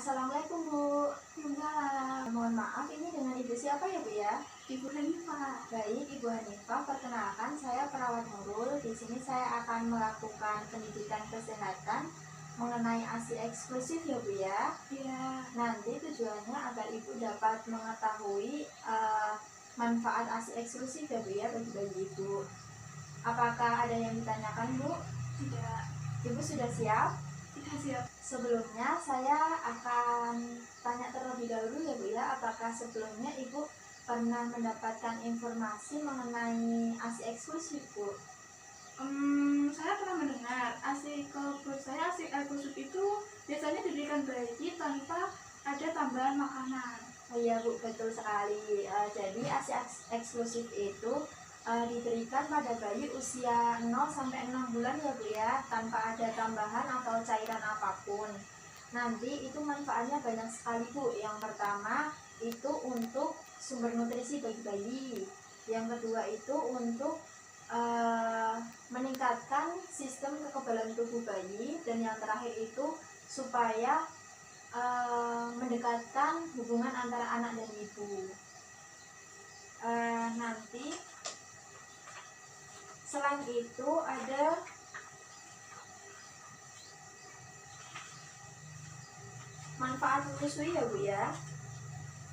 Assalamualaikum Bu. Enggak, Mohon maaf, ini dengan Ibu siapa ya Bu ya? Ibu Hanifah. Baik, Ibu Hanifah, perkenalkan saya perawat Nurul. Di sini saya akan melakukan pendidikan kesehatan mengenai ASI eksklusif ya Bu ya. Iya. Nanti tujuannya agar Ibu dapat mengetahui manfaat ASI eksklusif ya Bu ya bagi bayi Ibu. Apakah ada yang ditanyakan Bu? Tidak. Ibu sudah siap? Tidak siap. Sebelumnya saya akan tanya terlebih dahulu ya Bu ya, apakah sebelumnya Ibu pernah mendapatkan informasi mengenai ASI eksklusif Bu? Saya pernah mendengar ASI eksklusif itu biasanya diberikan bayi tanpa ada tambahan makanan. Oh iya Bu, betul sekali. Jadi ASI eksklusif itu diberikan pada bayi usia 0 sampai 6 bulan ya Bu ya, tanpa ada tambahan atau cairan apapun. Nanti itu manfaatnya banyak sekali Bu. Yang pertama itu untuk sumber nutrisi bagi bayi. Yang kedua itu untuk meningkatkan sistem kekebalan tubuh bayi. Dan yang terakhir itu supaya mendekatkan hubungan antara anak dan ibu. Nanti selain itu ada manfaat menyusui ya Bu ya.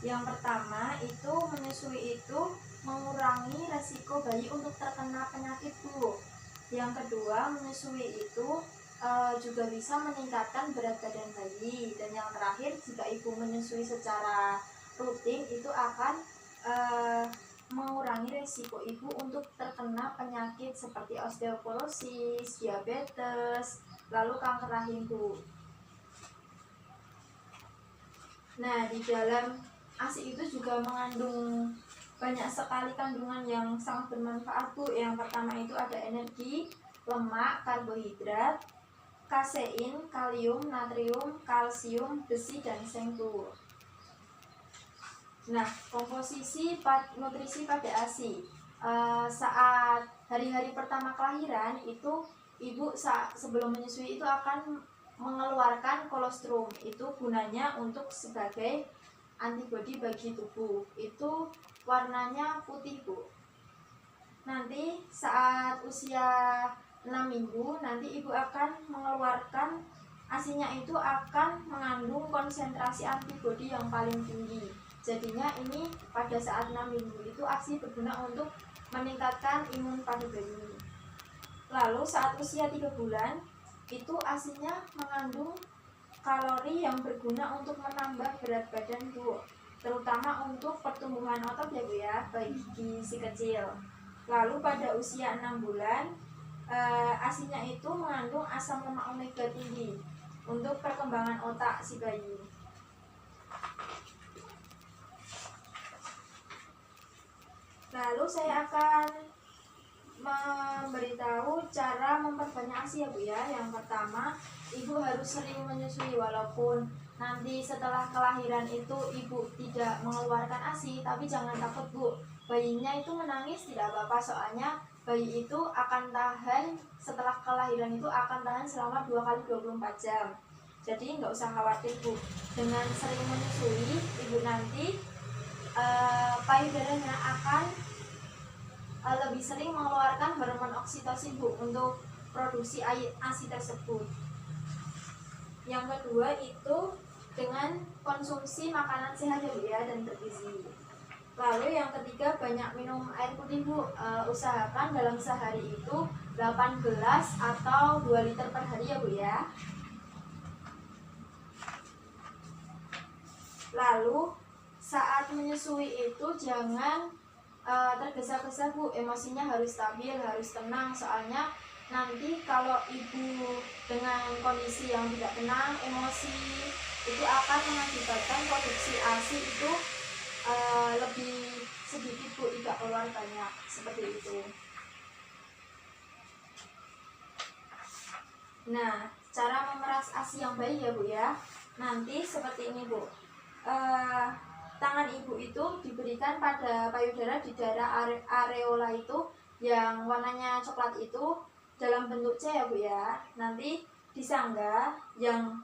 Yang pertama itu menyusui itu mengurangi resiko bayi untuk terkena penyakit Bu. Yang kedua menyusui itu juga bisa meningkatkan berat badan bayi. Dan yang terakhir jika ibu menyusui secara rutin itu akan mengurangi resiko ibu untuk terkena penyakit seperti osteoporosis, diabetes, lalu kanker rahim Bu. Nah, di dalam ASI itu juga mengandung banyak sekali kandungan yang sangat bermanfaat Bu. Yang pertama itu ada energi, lemak, karbohidrat, kasein, kalium, natrium, kalsium, besi, dan zinc Bu. Nah, komposisi nutrisi pada ASI saat hari-hari pertama kelahiran itu ibu sebelum menyusui itu akan mengeluarkan kolostrum. Itu gunanya untuk sebagai antibodi bagi tubuh. Itu warnanya putih Bu. Nanti saat usia 6 minggu nanti ibu akan mengeluarkan ASINya itu akan mengandung konsentrasi antibodi yang paling tinggi. Jadinya ini pada saat 6 minggu itu ASI berguna untuk meningkatkan imun pada bayi. Lalu saat usia 3 bulan itu ASINya mengandung kalori yang berguna untuk menambah berat badan Bu, terutama untuk pertumbuhan otot ya Bu ya bagi si kecil. Lalu pada usia 6 bulan ASINya itu mengandung asam lemak omega tinggi untuk perkembangan otak si bayi. Lalu saya akan memberitahu cara memperbanyak ASI ya Bu ya. Yang pertama, ibu harus sering menyusui walaupun nanti setelah kelahiran itu ibu tidak mengeluarkan ASI, tapi jangan takut Bu. Bayinya itu menangis tidak apa-apa, soalnya bayi itu akan tahan setelah kelahiran itu akan tahan selama 2 kali 24 jam. Jadi nggak usah khawatir Bu. Dengan sering menyusui, ibu nanti payudaranya akan lebih sering mengeluarkan hormon oksitosin Bu untuk produksi ASI tersebut. Yang kedua itu dengan konsumsi makanan sehat ya Bu ya dan bergizi. Lalu yang ketiga banyak minum air putih Bu. Usahakan dalam sehari itu 8 gelas atau 2 liter per hari ya Bu ya. Lalu saat menyusui itu jangan tergesa-gesa Bu, emosinya harus stabil, harus tenang, soalnya nanti kalau ibu dengan kondisi yang tidak tenang, emosi itu akan mengakibatkan produksi ASI itu lebih sedikit Bu, tidak keluar banyak, seperti itu. Nah, cara memeras ASI yang baik ya Bu ya, nanti seperti ini Bu. Tangan ibu itu diberikan pada payudara di daerah areola itu yang warnanya coklat itu dalam bentuk C ya Bu ya. Nanti disangga yang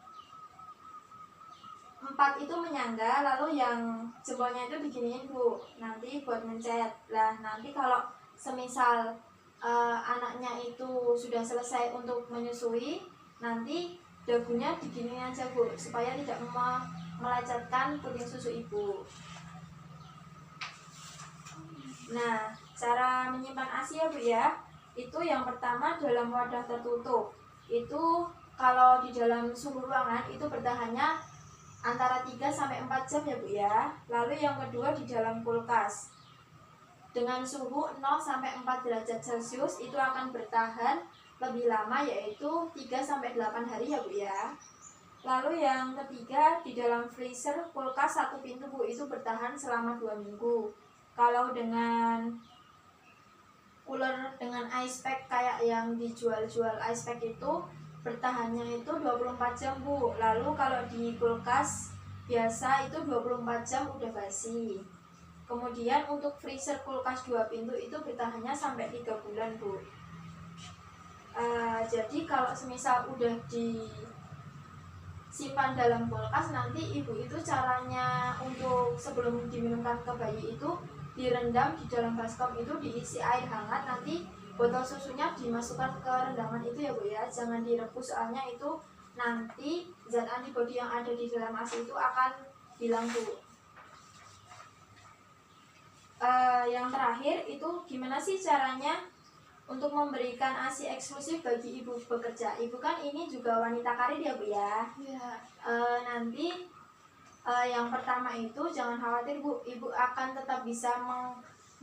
4 itu menyangga, lalu yang jempolnya itu diginiin Bu, nanti buat mencet. Lah nanti kalau semisal anaknya itu sudah selesai untuk menyusui, nanti dagunya diginiin aja Bu, supaya tidak melecetkan puting susu ibu. Nah, cara menyimpan ASI ya Bu ya, itu yang pertama dalam wadah tertutup. Itu kalau di dalam suhu ruangan itu bertahannya antara 3-4 jam ya Bu ya. Lalu yang kedua di dalam kulkas dengan suhu 0-4 derajat Celcius itu akan bertahan lebih lama, yaitu 3-8 hari ya Bu ya. Lalu yang ketiga di dalam freezer kulkas 1 pintu Bu, itu bertahan selama 2 minggu. Kalau dengan cooler dengan ice pack kayak yang dijual-jual ice pack itu bertahannya itu 24 jam Bu. Lalu kalau di kulkas biasa itu 24 jam udah basi. Kemudian untuk freezer kulkas 2 pintu itu bertahannya sampai 3 bulan Bu. Jadi kalau semisal udah disimpan dalam kulkas, nanti ibu itu caranya untuk sebelum diminumkan ke bayi itu direndam di dalam baskom, itu diisi air hangat, nanti botol susunya dimasukkan ke rendaman itu ya Bu ya. Jangan direbus, soalnya itu nanti zat antibodi yang ada di dalam ASI itu akan hilang Bu. Yang terakhir itu gimana sih caranya untuk memberikan ASI eksklusif bagi ibu bekerja. Ibu kan ini juga wanita karir ya Bu ya. Iya. Nanti yang pertama itu jangan khawatir Bu, ibu akan tetap bisa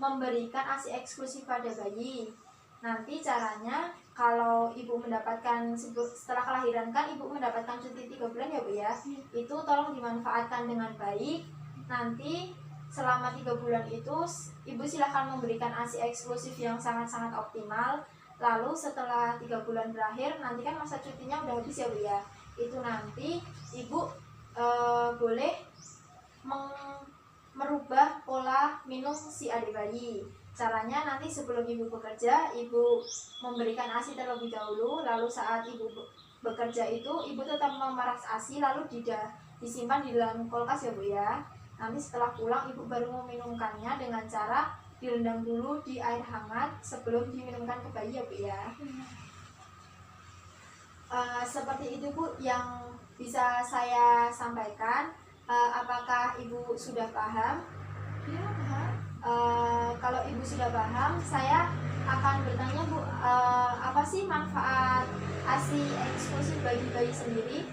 memberikan ASI eksklusif pada bayi. Nanti caranya kalau ibu mendapatkan setelah kelahiran kan ibu mendapatkan cuti 3 bulan ya Bu ya. Itu tolong dimanfaatkan dengan baik. Nanti selama 3 bulan itu ibu silahkan memberikan ASI eksklusif yang sangat-sangat optimal. Lalu setelah 3 bulan berakhir, nanti kan masa cutinya udah habis ya Bu ya. Itu nanti ibu boleh merubah pola minum si adik bayi. Caranya nanti sebelum ibu bekerja, ibu memberikan ASI terlebih dahulu. Lalu saat ibu bekerja itu, ibu tetap memeras ASI, lalu disimpan di dalam kulkas ya Bu ya. Nanti setelah pulang, ibu baru meminumkannya dengan cara direndam dulu di air hangat sebelum diminumkan ke bayi ya Bu ya. Seperti itu Bu yang bisa saya sampaikan. Apakah ibu sudah paham? Iya, paham. Kalau ibu sudah paham, saya akan bertanya Bu, apa sih manfaat ASI eksklusif bagi bayi sendiri?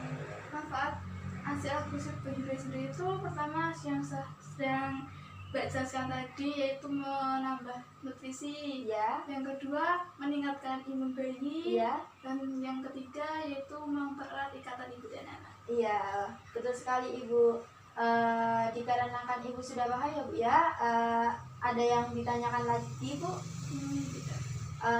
Manfaat ASI eksklusif bagi bayi sendiri itu pertama yang sedang Mbak jelaskan tadi, yaitu menambah nutrisi. Ya. Yang kedua meningkatkan imun bayi. Iya. Dan yang ketiga yaitu mempererat ikatan ibu dan anak. Iya, betul sekali Ibu. Dikarenakan Ibu sudah paham ya Bu ya. Ada yang ditanyakan lagi Bu? Tidak.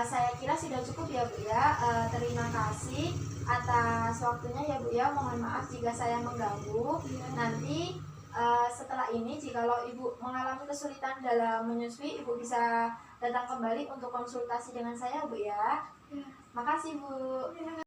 Saya kira sudah cukup ya Bu ya. Terima kasih atas waktunya ya Bu ya. Mohon maaf jika saya mengganggu. Ya. Nanti setelah ini jikalau Ibu mengalami kesulitan dalam menyusui, Ibu bisa datang kembali untuk konsultasi dengan saya Bu ya. Ya. Makasih Bu. Ya.